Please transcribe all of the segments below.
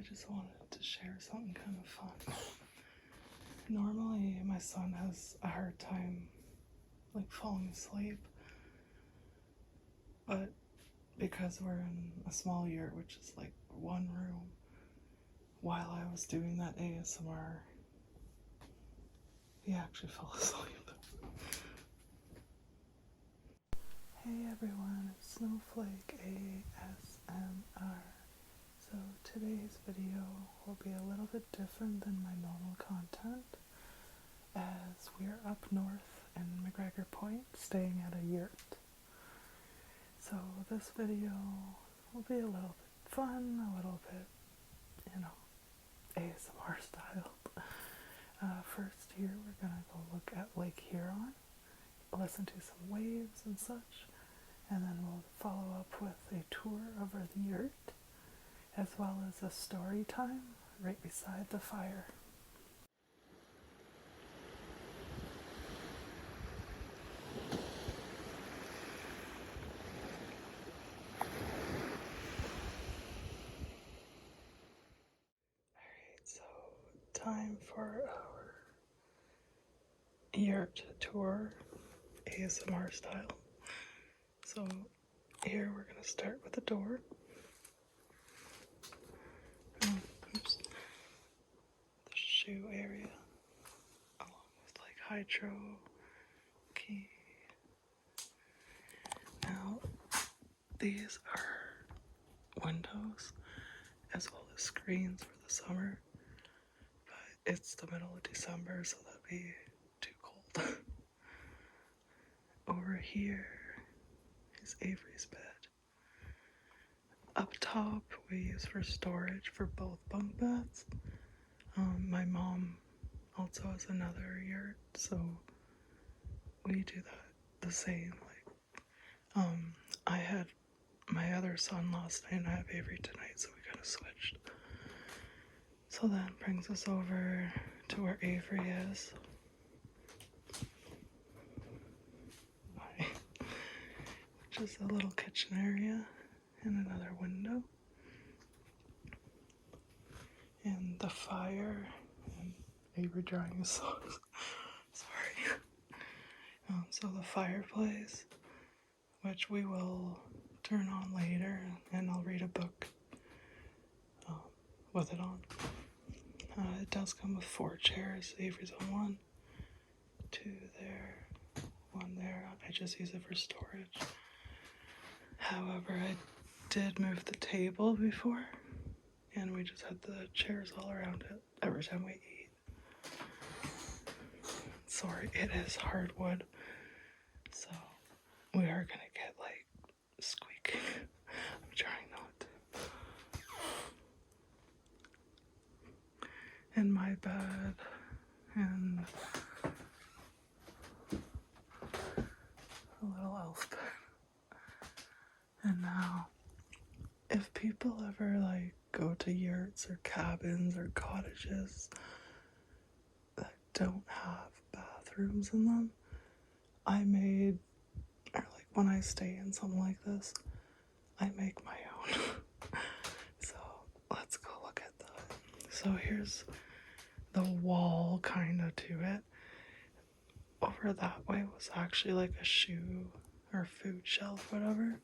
just wanted to share something kind of fun. Normally, my son has a hard time, like, falling asleep, but because we're in a small yurt, which is like one room, while I was doing that ASMR, he actually fell asleep. Hey everyone, it's Snowflake ASMR. So today's video will be a little bit different than my normal content, as we're up north in MacGregor Point staying at a yurt. So this video will be a little bit fun, a little bit, ASMR style. First here we're gonna go look at Lake Huron, listen to some waves and such, and then we'll follow up with a tour over the yurt, as well as a story time right beside the fire. Alright, so time for our yurt tour, ASMR style. So here we're going to start with the door. Oops. The shoe area, along with like hydro key. Now these are windows as well as screens for the summer, but it's the middle of December, so that'd be too cold. Over here is Avery's bed. Up top we use for storage for both bunk beds. My mom also has another yurt, so we do that the same. Like, I had my other son last night and I have Avery tonight, so we kind of switched. So that brings us over to where Avery is. Which is a little kitchen area and another window. And the fire, and Avery drying his socks. Sorry. So the fireplace, which we will turn on later, and I'll read a book with it on. It does come with 4 chairs. Avery's on one, 2 there, 1 there. I just use it for storage. However, I did move the table before, and we just had the chairs all around it every time we eat. Sorry, it is hardwood, so we are gonna get like squeaking. I'm trying not to. And my bed, and a little elf bed. And now, if people ever like go to yurts or cabins or cottages that don't have bathrooms in them, when I stay in something like this, I make my own. So let's go look at that. So here's the wall kind of to it. Over that way was actually like a shoe or food shelf, whatever,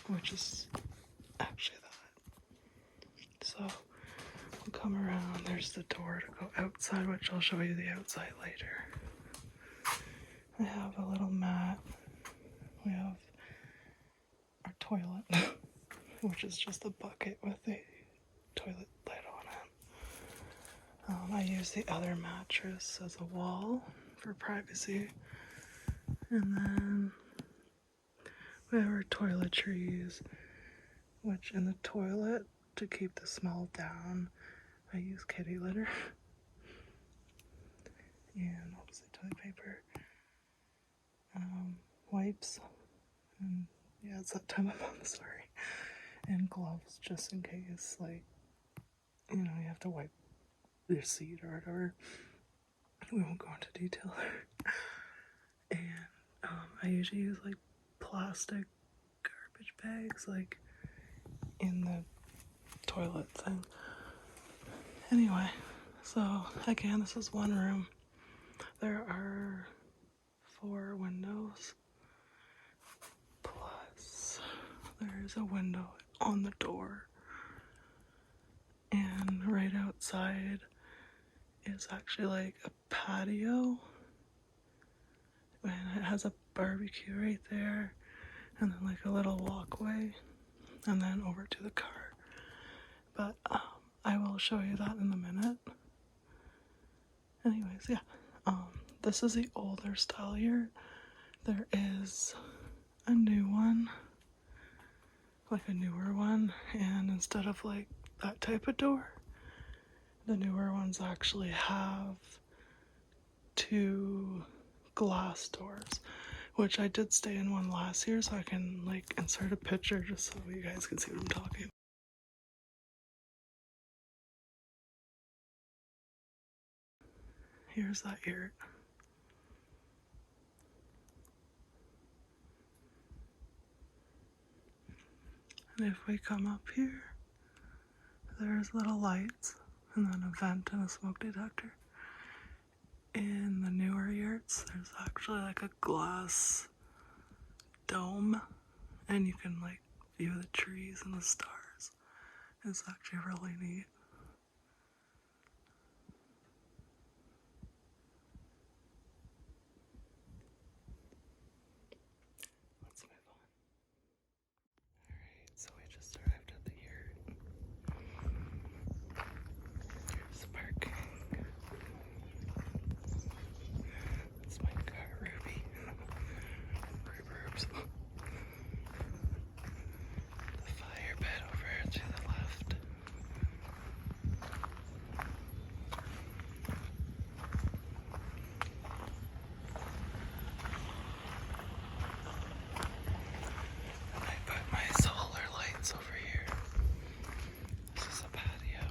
which is actually that. So we'll come around, there's the door to go outside, which I'll show you the outside later. I have a little mat. We have our toilet, which is just a bucket with a toilet lid on it. I use the other mattress as a wall for privacy. And then we have our toiletries, which in the toilet, to keep the smell down, I use kitty litter. And obviously toilet paper. Wipes. And yeah, it's that time of month, sorry. And gloves, just in case, like, you have to wipe your seat or whatever. We won't go into detail there. And I usually use like plastic garbage bags, like in the toilet thing. Anyway, so again, this is one room. There are 4 windows, plus there's a window on the door, and right outside is actually like a patio, and it has a barbecue right there, and then like a little walkway, and then over to the car. But I will show you that in a minute. Anyways, yeah, this is the older style here. There is a new one, like a newer one, and instead of like that type of door, the newer ones actually have 2 glass doors, which I did stay in one last year, so I can like insert a picture just so you guys can see what I'm talking about. Here's that yurt. And if we come up here, there's little lights, and then a vent and a smoke detector. In the newer yurts, there's actually like a glass dome, and you can like view the trees and the stars. It's actually really neat. Let's move on. Alright, so we just arrived at the yurt. Here's the parking. That's my car, Ruby. Reverbs. The fire pit over to the left. And I put my solar lights over here. This is a patio.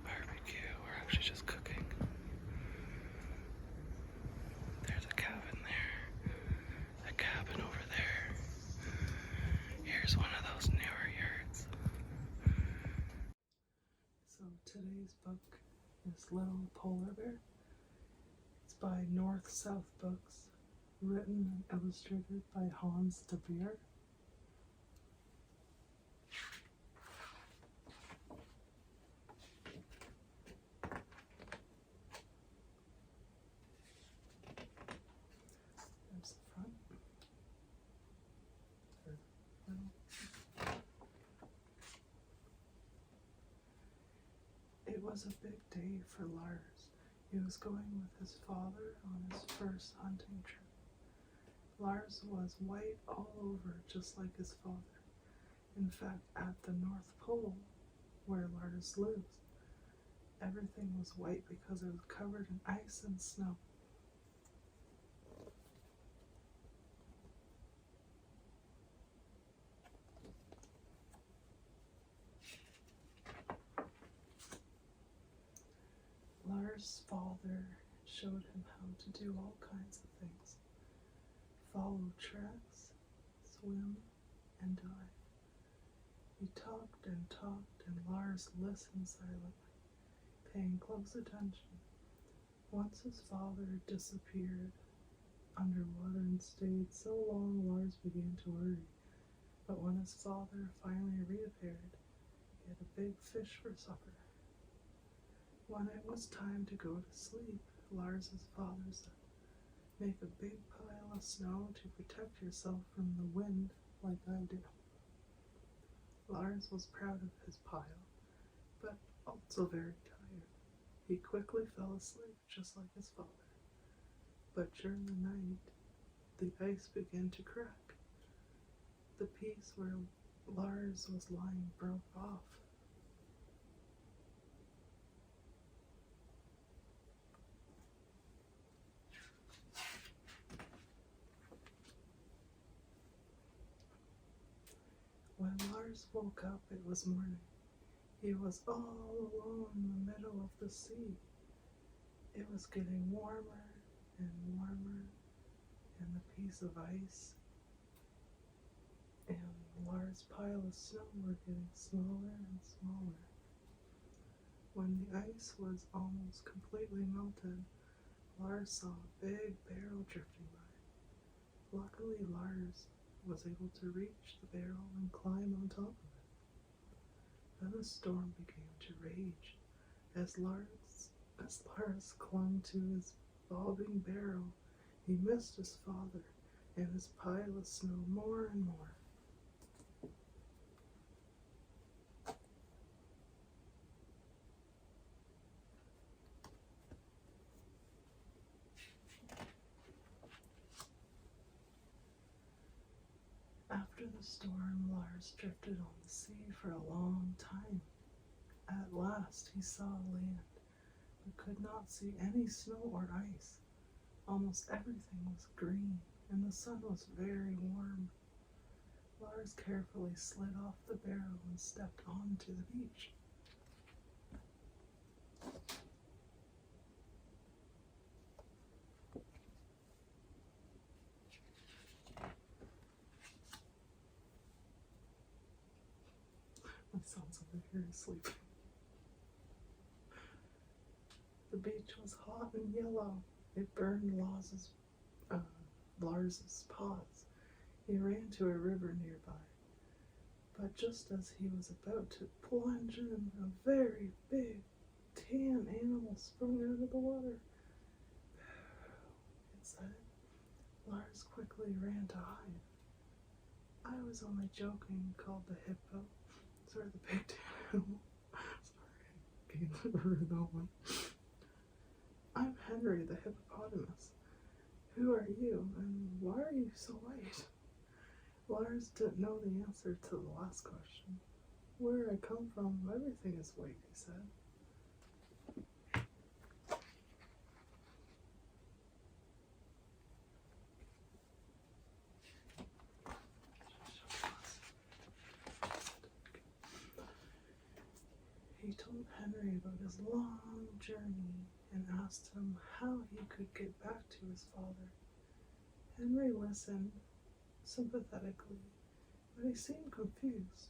Barbecue. We're actually just cooking. There's a cabin there. A cabin over there. Here's one of those newer yurts. So today's book is Little Polar Bear. It's by North South Books, written and illustrated by Hans de Beer. There's the front. It was a big day for Lars. He was going with his father on his first hunting trip. Lars was white all over, just like his father. In fact, at the North Pole, where Lars lives, everything was white because it was covered in ice and snow. Lars' father showed him how to do all kinds of things. Follow tracks, swim, and dive. He talked, and Lars listened silently, paying close attention. Once his father disappeared underwater and stayed so long, Lars began to worry. But when his father finally reappeared, he had a big fish for supper. When it was time to go to sleep, Lars' father said, "Make a big pile of snow to protect yourself from the wind like I do." Lars was proud of his pile, but also very tired. He quickly fell asleep, just like his father. But during the night, the ice began to crack. The piece where Lars was lying broke off. When Lars woke up, it was morning. He was all alone in the middle of the sea. It was getting warmer and warmer and the piece of ice and Lars' pile of snow were getting smaller and smaller. When the ice was almost completely melted, Lars saw a big barrel drifting by. Luckily, Lars was able to reach the barrel and climb on top of it. Then a storm began to rage. As Lars clung to his bobbing barrel, he missed his father and his pile of snow more and more. After the storm, Lars drifted on the sea for a long time. At last he saw land, but could not see any snow or ice. Almost everything was green, and the sun was very warm. Lars carefully slid off the barrel and stepped onto the beach. My son's over here sleeping. The beach was hot and yellow. It burned Lars's paws. He ran to a river nearby. But just as he was about to plunge in, a very big tan animal sprung out of the water. It said. Lars quickly ran to hide. I was only joking, called the hippo. Sorry, the big tan animal. Sorry, I can't remember that one. I'm Henry the hippopotamus. Who are you, and why are you so white? Lars didn't know the answer to the last question. Where I come from, everything is white, he said. He told Henry about his long journey and asked him how he could get back to his father. Henry listened sympathetically, but he seemed confused.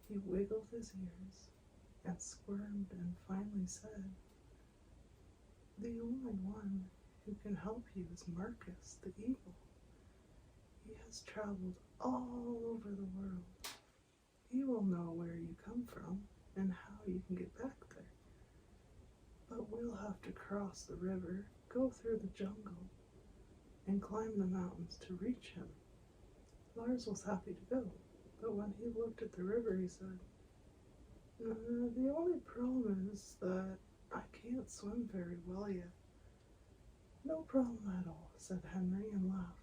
He wiggled his ears and squirmed and finally said, the only one who can help you is Marcus, the eagle. He has traveled all over the world. He will know where you come from and how you can get back there. But we'll have to cross the river, go through the jungle, and climb the mountains to reach him. Lars was happy to go, but when he looked at the river, he said, the only problem is that I can't swim very well yet. No problem at all, said Henry and laughed.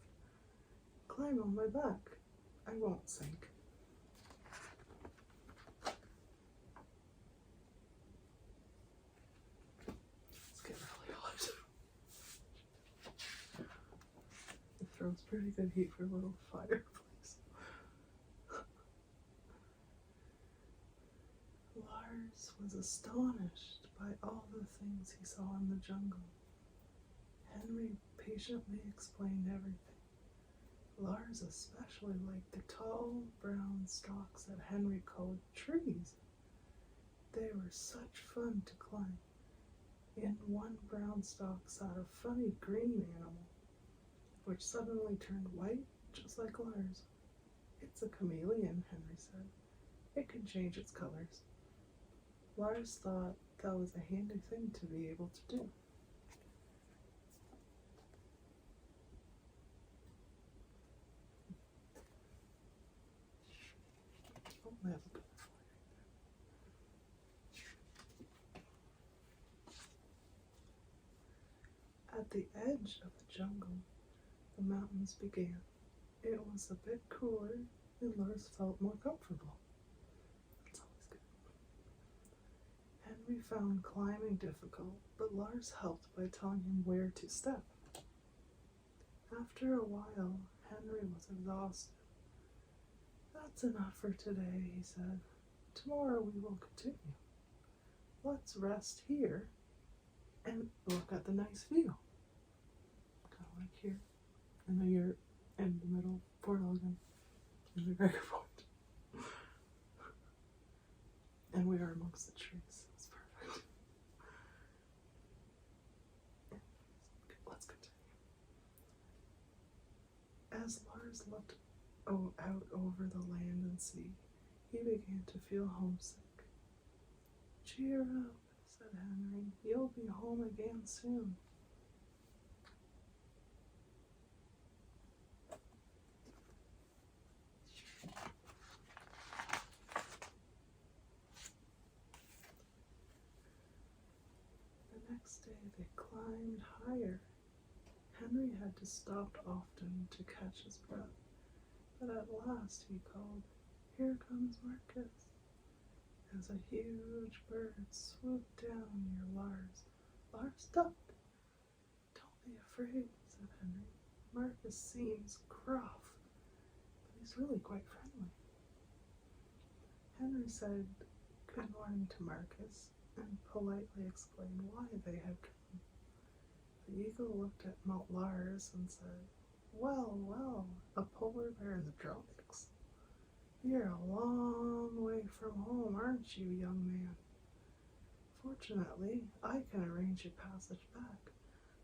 Climb on my back. I won't sink. It's getting really hot. It throws pretty good heat for a little fireplace. Lars was astonished by all the things he saw in the jungle. Henry patiently explained everything. Lars especially liked the tall brown stalks that Henry called trees. They were such fun to climb. In one brown stalk sat a funny green animal, which suddenly turned white, just like Lars. It's a chameleon, Henry said. It can change its colors. Lars thought that was a handy thing to be able to do. Oh, I have a good one. At the edge of the jungle, the mountains began. It was a bit cooler, and Lars felt more comfortable. That's always good. Henry found climbing difficult, but Lars helped by telling him where to step. After a while, Henry was exhausted. That's enough for today, he said. Tomorrow we will continue. Let's rest here and look at the nice view. Kind of like here in a yurt in the middle of Fort Elgin, in MacGregor Point. And we are amongst the trees. It's perfect. Let's continue. As Lars looked out over the land and sea, he began to feel homesick. "Cheer up," said Henry. "You'll be home again soon." The next day they climbed higher. Henry had to stop often to catch his breath, but at last he called, "Here comes Marcus," as a huge bird swooped down near Lars. Lars stopped. "Don't be afraid," said Henry. "Marcus seems gruff, but he's really quite friendly." Henry said good morning to Marcus and politely explained why they had come. The eagle looked at Lars and said, "Well, well, a polar bear's drawbacks. You're a long way from home, aren't you, young man? Fortunately, I can arrange your passage back.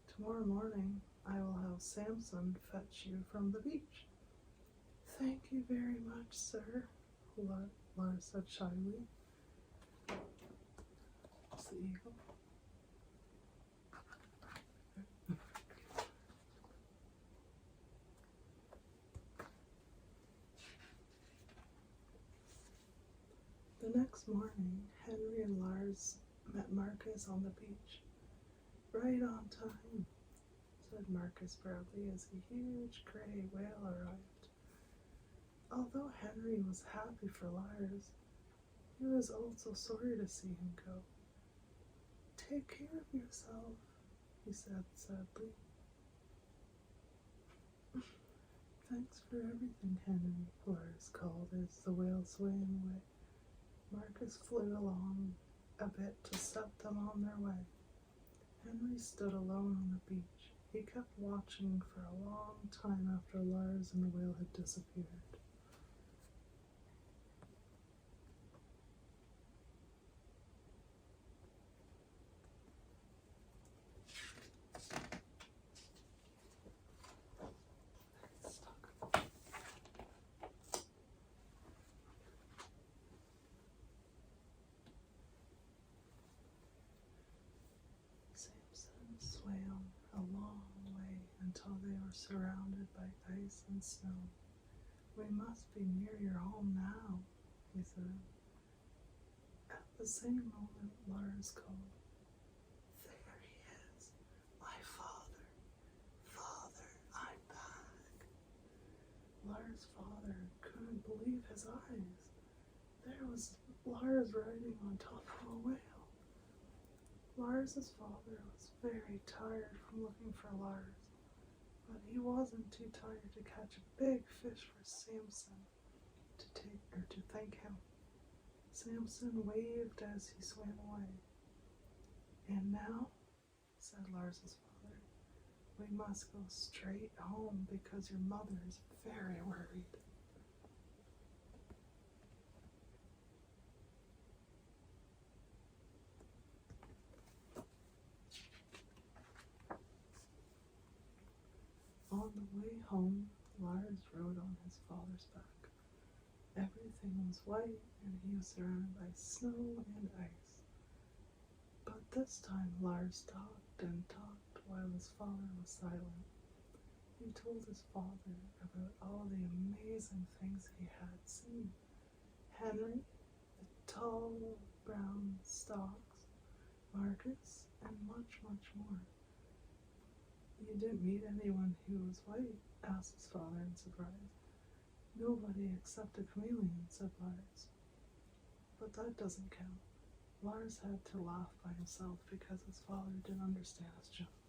Tomorrow morning I will have Samson fetch you from the beach." "Thank you very much, sir," Lars said shyly. It's the eagle. The next morning, Henry and Lars met Marcus on the beach. "Right on time," said Marcus proudly as a huge gray whale arrived. Although Henry was happy for Lars, he was also sorry to see him go. "Take care of yourself," he said sadly. "Thanks for everything, Henry," Lars called as the whale swam away. Marcus flew along a bit to set them on their way. Henry stood alone on the beach. He kept watching for a long time after Lars and the whale had disappeared. Samson swam a long way until they were surrounded by ice and snow. "We must be near your home now," he said. At the same moment, Lars called, "There he is, my father. Father, I'm back." Lars' father couldn't believe his eyes. There was Lars riding on top of a whale. Lars's father was very tired from looking for Lars, but he wasn't too tired to catch a big fish for Samson to thank him. Samson waved as he swam away. "And now," said Lars's father, "we must go straight home because your mother is very worried." On the way home, Lars rode on his father's back. Everything was white and he was surrounded by snow and ice. But this time Lars talked and talked while his father was silent. He told his father about all the amazing things he had seen. Henry, the tall brown stalks, Marcus, and much, much more. "You didn't meet anyone who was white?" asked his father in surprise. "Nobody except a chameleon," said Lars. But that doesn't count. Lars had to laugh by himself because his father didn't understand his joke.